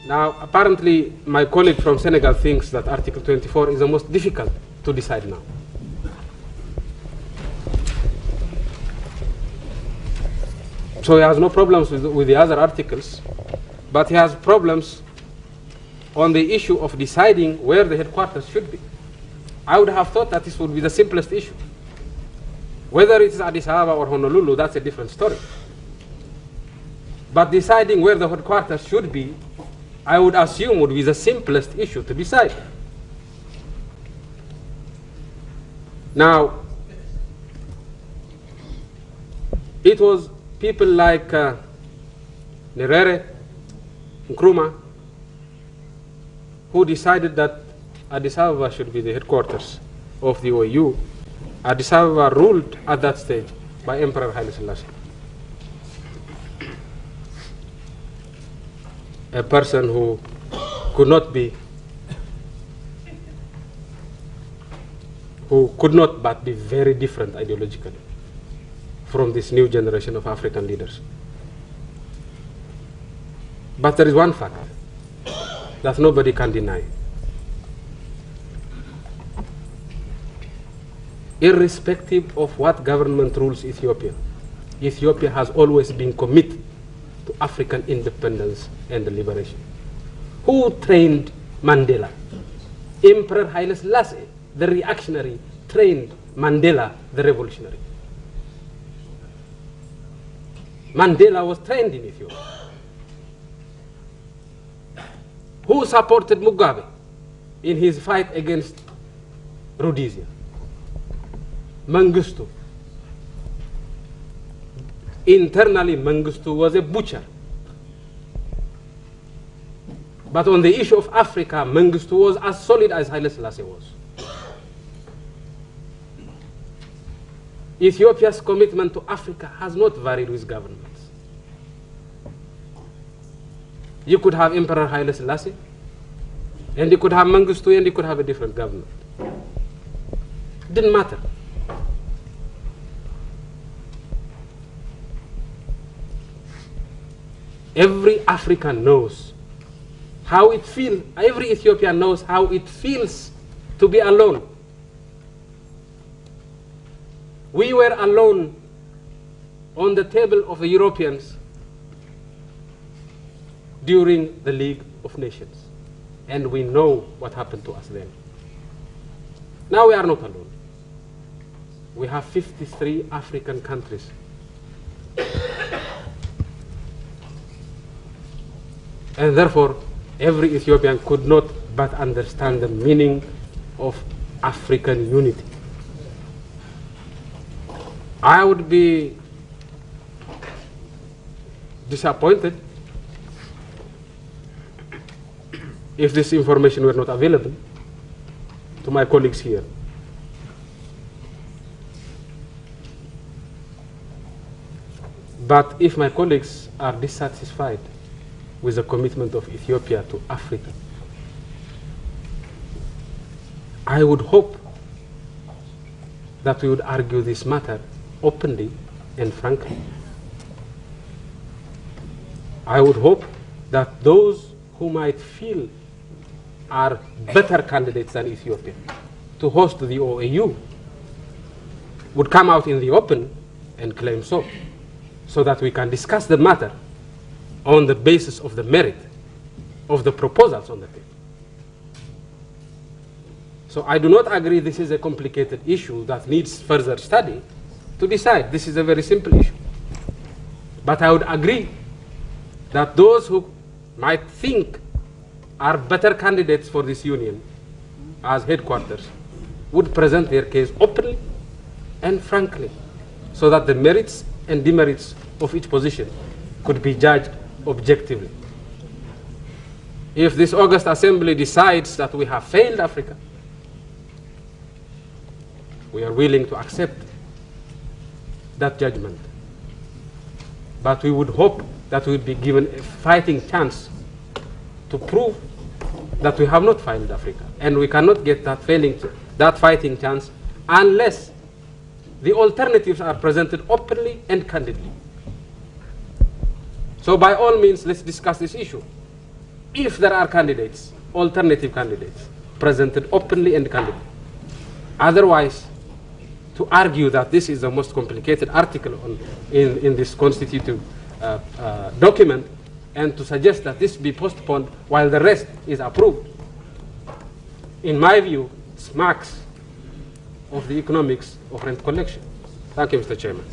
Now, apparently, my colleague from Senegal thinks that Article 24 is the most difficult to decide now. So he has no problems with the other articles, but he has problems on the issue of deciding where the headquarters should be. I would have thought that this would be the simplest issue. Whether it is Addis Ababa or Honolulu, that's a different story. But deciding where the headquarters should be, I would assume would be the simplest issue to decide. Now, it was people like Nyerere, Nkrumah, who decided that Addis Ababa should be the headquarters of the OAU. Addis Ababa ruled at that stage by Emperor Haile Selassie, a person who could not but be very different ideologically from this new generation of African leaders. But there is one fact that nobody can deny. Irrespective of what government rules Ethiopia, Ethiopia has always been committed to African independence and liberation. Who trained Mandela? Emperor Haile Selassie, the reactionary, trained Mandela, the revolutionary. Mandela was trained in Ethiopia. Who supported Mugabe in his fight against Rhodesia? Mengistu. Internally, Mengistu was a butcher. But on the issue of Africa, Mengistu was as solid as Haile Selassie was. Ethiopia's commitment to Africa has not varied with governments. You could have Emperor Haile Selassie, and you could have Mengistu, and you could have a different government. Didn't matter. Every African knows how it feels, every Ethiopian knows how it feels to be alone. We were alone on the table of the Europeans during the League of Nations, and we know what happened to us then. Now we are not alone. We have 53 African countries. And therefore, every Ethiopian could not but understand the meaning of African unity. I would be disappointed if this information were not available to my colleagues here. But if my colleagues are dissatisfied with the commitment of Ethiopia to Africa, I would hope that we would argue this matter openly and frankly. I would hope that those who might feel are better candidates than Ethiopia to host the OAU would come out in the open and claim so that we can discuss the matter on the basis of the merit of the proposals on the table. So I do not agree this is a complicated issue that needs further study to decide. This is a very simple issue. But I would agree that those who might think are better candidates for this union as headquarters would present their case openly and frankly, so that the merits and demerits of each position could be judged objectively. If this August Assembly decides that we have failed Africa, we are willing to accept that judgment. But we would hope that we would be given a fighting chance to prove that we have not failed Africa. And we cannot get that fighting chance unless the alternatives are presented openly and candidly. So by all means, let's discuss this issue. if there are candidates, alternative candidates, presented openly and candidly. Otherwise, to argue that this is the most complicated article in this constitutive document, and to suggest that this be postponed while the rest is approved, in my view, smacks of the economics of rent collection. Thank you, Mr. Chairman.